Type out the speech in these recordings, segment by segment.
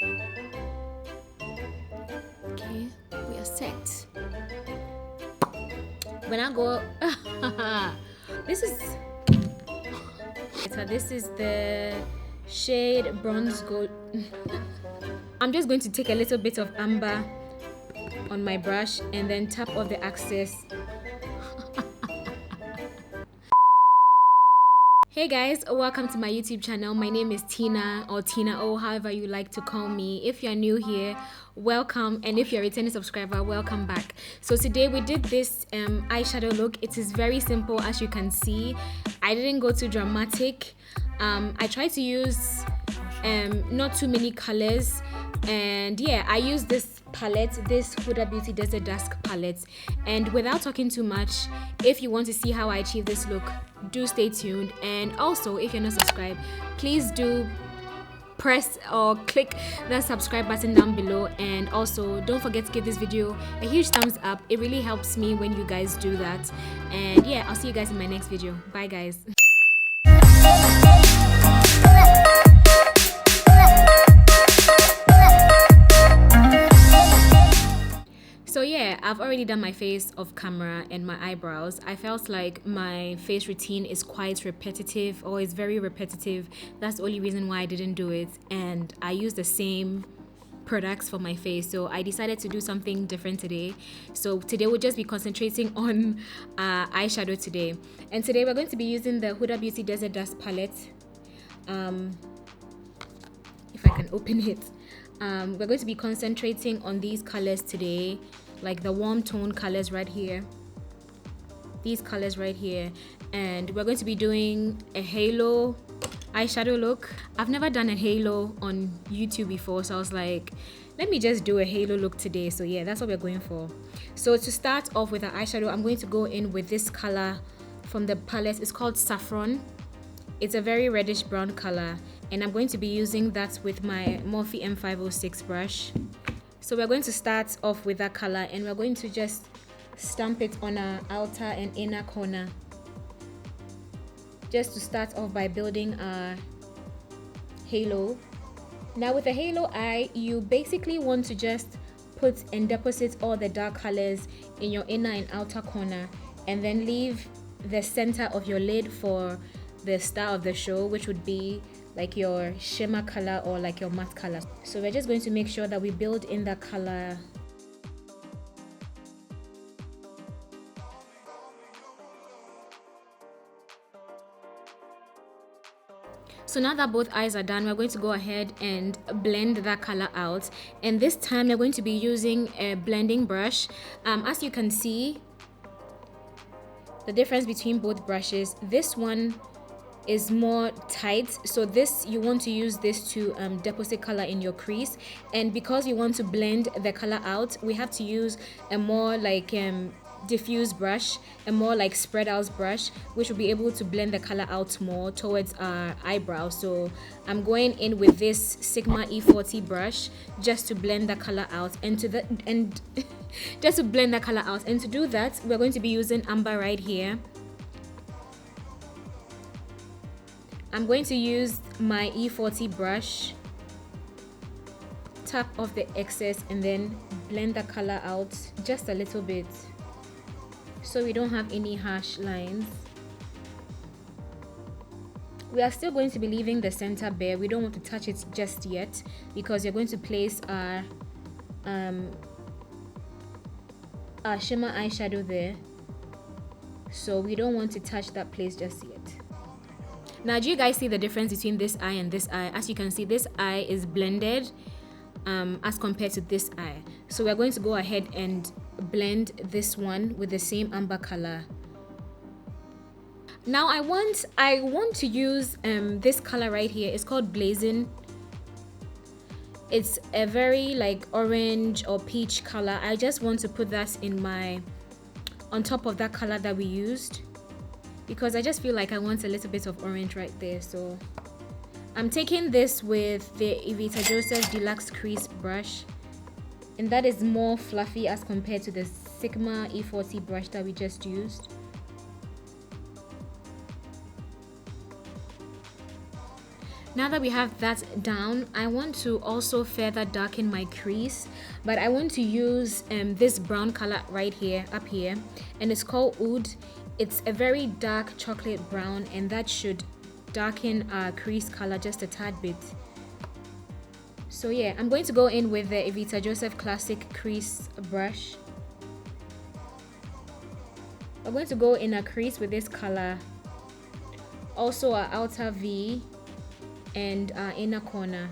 Okay, we are set. When I go, this is the shade bronze gold. I'm just going to take a little bit of amber on my brush and then tap off the excess. Hey guys, welcome to my YouTube channel. My name is Tina, or Tinao, however you like to call me. If you're new here, welcome, and if you're a returning subscriber, welcome back. So today we did this eyeshadow look. It is very simple, as you can see. I didn't go too dramatic. I tried to use not too many colors, and yeah, I used this palette, this Huda Beauty Desert Dusk palette. And without talking too much, if you want to see how I achieve this look, do stay tuned. And also, if you're not subscribed, please do press or click that subscribe button down below, and also don't forget to give this video a huge thumbs up. It really helps me when you guys do that. And yeah, I'll see you guys in my next video. Bye guys. So yeah, I've already done my face off camera and my eyebrows. I felt like my face routine is quite repetitive, or is very repetitive. That's the only reason why I didn't do it. And I use the same products for my face, so I decided to do something different today. So today we'll just be concentrating on eyeshadow today. And today we're going to be using the Huda Beauty Desert Dust palette. If I can open it. We're going to be concentrating on these colors today, like the warm tone colors right here, these colors right here. And we're going to be doing a halo eyeshadow look. I've never done a halo on YouTube before, so I was like, let me just do a halo look today. So yeah, that's what we're going for. So to start off with our eyeshadow, I'm going to go in with this color from the palette. It's called Saffron. It's a very reddish brown color, and I'm going to be using that with my Morphe M506 brush. So we're going to start off with that color, and we're going to just stamp it on our outer and inner corner, just to start off by building our halo. Now with a halo eye, you basically want to just put and deposit all the dark colors in your inner and outer corner, and then leave the center of your lid for the star of the show, which would be like your shimmer color or like your matte color. So we're just going to make sure that we build in the color. So now that both eyes are done, we're going to go ahead and blend that color out. And this time we're going to be using a blending brush. As you can see, the difference between both brushes, this one is more tight, so this, you want to use this to deposit color in your crease. And because you want to blend the color out, we have to use a more like diffuse brush, a more like spread out brush, which will be able to blend the color out more towards our eyebrows. So I'm going in with this Sigma E40 brush just to blend the color out, and to blend the color out. And to do that, we're going to be using amber right here. I'm going to use my E40 brush, tap off the excess, and then blend the color out just a little bit, so we don't have any harsh lines. We are still going to be leaving the center bare. We don't want to touch it just yet, because you're going to place our shimmer eyeshadow there, so we don't want to touch that place just yet. Now, do you guys see the difference between this eye and this eye? As you can see, this eye is blended as compared to this eye. So we're going to go ahead and blend this one with the same amber color. Now I want to use this color right here. It's called Blazing. It's a very like orange or peach color. I just want to put that in on top of that color that we used, because I just feel like I want a little bit of orange right there. So I'm taking this with the Evita Deluxe Crease brush, and that is more fluffy as compared to the Sigma E40 brush that we just used. Now that we have that down, I want to also further darken my crease, but I want to use this brown color right here, up here, and it's called Oud. It's a very dark chocolate brown, and that should darken our crease color just a tad bit. So yeah, I'm going to go in with the Evita Joseph Classic Crease brush. I'm going to go in a crease with this color, also our outer V and our inner corner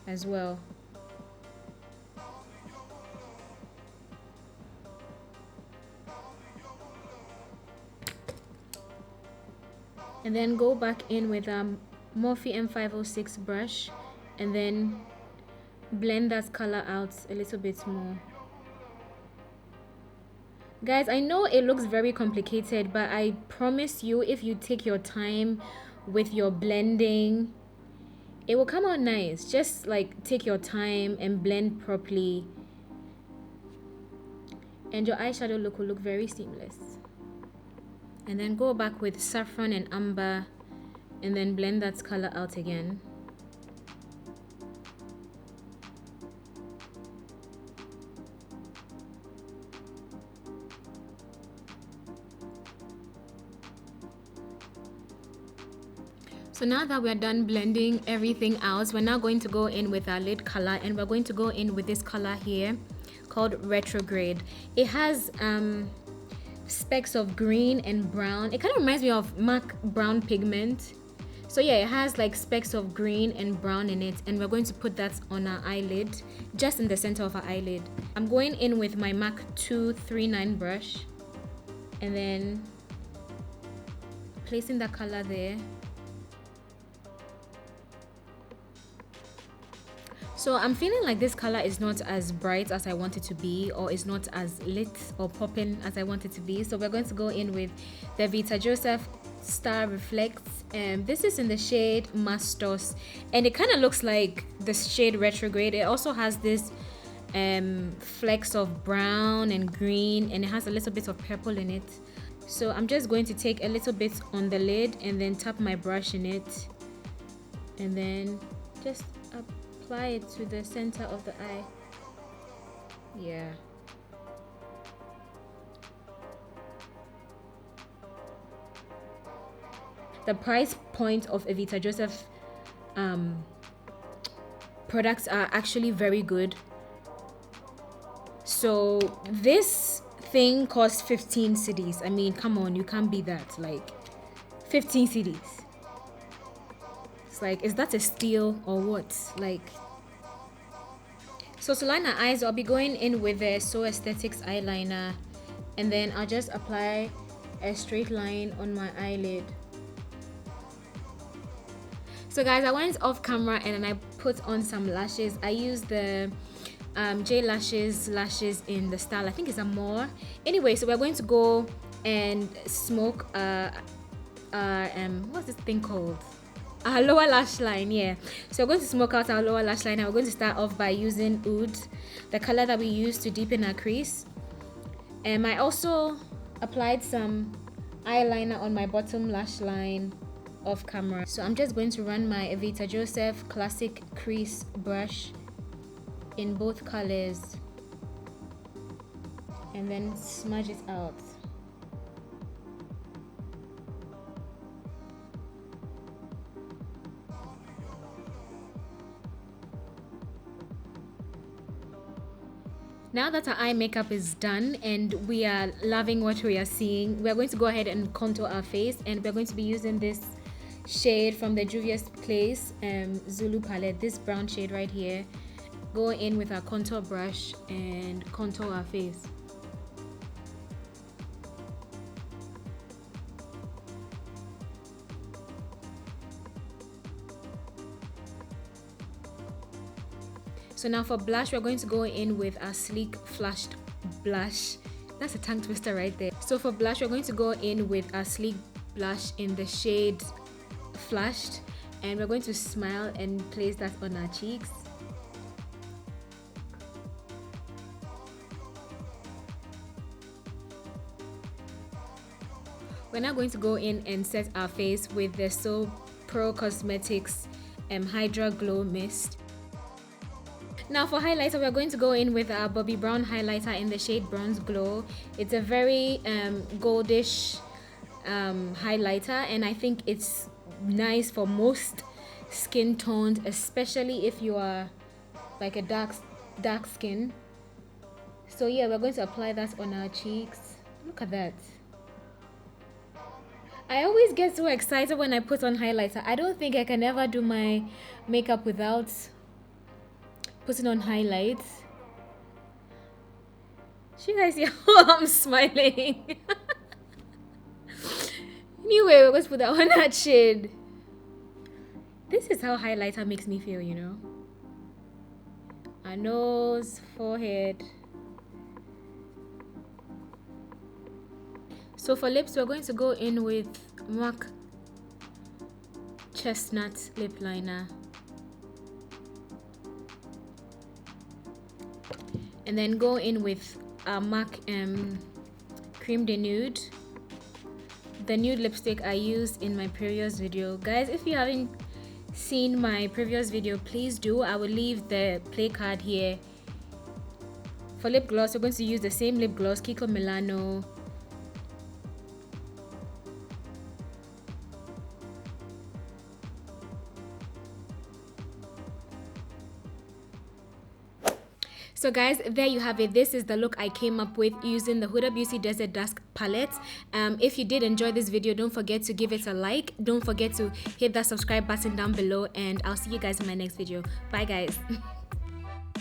as well. And then go back in with Morphe M506 brush and then blend that color out a little bit more. Guys, I know it looks very complicated, but I promise you, if you take your time with your blending, it will come out nice. Just like take your time and blend properly, and your eyeshadow look will look very seamless. And then go back with saffron and amber and then blend that color out again. So now that we're done blending everything out, we're now going to go in with our lid color, and we're going to go in with this color here called Retrograde. It has specks of green and brown. It kind of reminds me of MAC brown pigment. So yeah, it has like specks of green and brown in it, and we're going to put that on our eyelid, just in the center of our eyelid. I'm going in with my MAC 239 brush and then placing that color there. So I'm feeling like this color is not as bright as I want it to be, or is not as lit or popping as I want it to be. So we're going to go in with the Evita Joseph Star Reflects. This is in the shade Mastos, and it kind of looks like the shade Retrograde. It also has this flecks of brown and green, and it has a little bit of purple in it. So I'm just going to take a little bit on the lid and then tap my brush in it, and then just apply it to the center of the eye. Yeah. The price point of Evita Joseph products are actually very good. So this thing costs 15 cedis. I mean, come on, you can't be that. Like 15 cedis. It's like, is that a steal or what? Like, so to line our eyes, I'll be going in with the So Aesthetics eyeliner, and then I'll just apply a straight line on my eyelid. So guys, I went off camera and then I put on some lashes. I used the J lashes in the style, I think it's Amore. Anyway, so we're going to go and smoke what's this thing called? Our lower lash line. Yeah, so we're going to smoke out our lower lash line, and we're going to start off by using Oud, the color that we use to deepen our crease. And I also applied some eyeliner on my bottom lash line off camera. So I'm just going to run my Evita Joseph Classic Crease brush in both colors and then smudge it out. Now that our eye makeup is done and we are loving what we are seeing, we're going to go ahead and contour our face, and we're going to be using this shade from the Juvia's Place Zulu palette, this brown shade right here. Go in with our contour brush and contour our face. So now for blush, we're going to go in with our Sleek Flushed blush. That's a tongue twister right there. So for blush, we're going to go in with our Sleek blush in the shade Flushed, and we're going to smile and place that on our cheeks. We're now going to go in and set our face with the So Pro Cosmetics Hydra Glow Mist. Now for highlighter, we're going to go in with our Bobbi Brown highlighter in the shade Bronze Glow. It's a very goldish highlighter, and I think it's nice for most skin tones, especially if you are like a dark skin. So yeah, we're going to apply that on our cheeks. Look at that. I always get so excited when I put on highlighter. I don't think I can ever do my makeup without putting on highlights. Do you guys see how I'm smiling? Anyway, we're going to put that on that shade. This is how highlighter makes me feel, you know. Our nose, forehead. So for lips, we're going to go in with MAC Chestnut lip liner. And then go in with MAC Creme de Nude. The nude lipstick I used in my previous video. Guys, if you haven't seen my previous video, please do. I will leave the play card here. For lip gloss, we're going to use the same lip gloss, Kiko Milano. So guys, there you have it. This is the look I came up with using the Huda Beauty Desert Dusk palette. If you did enjoy this video, don't forget to give it a like. Don't forget to hit that subscribe button down below, and I'll see you guys in my next video. Bye guys.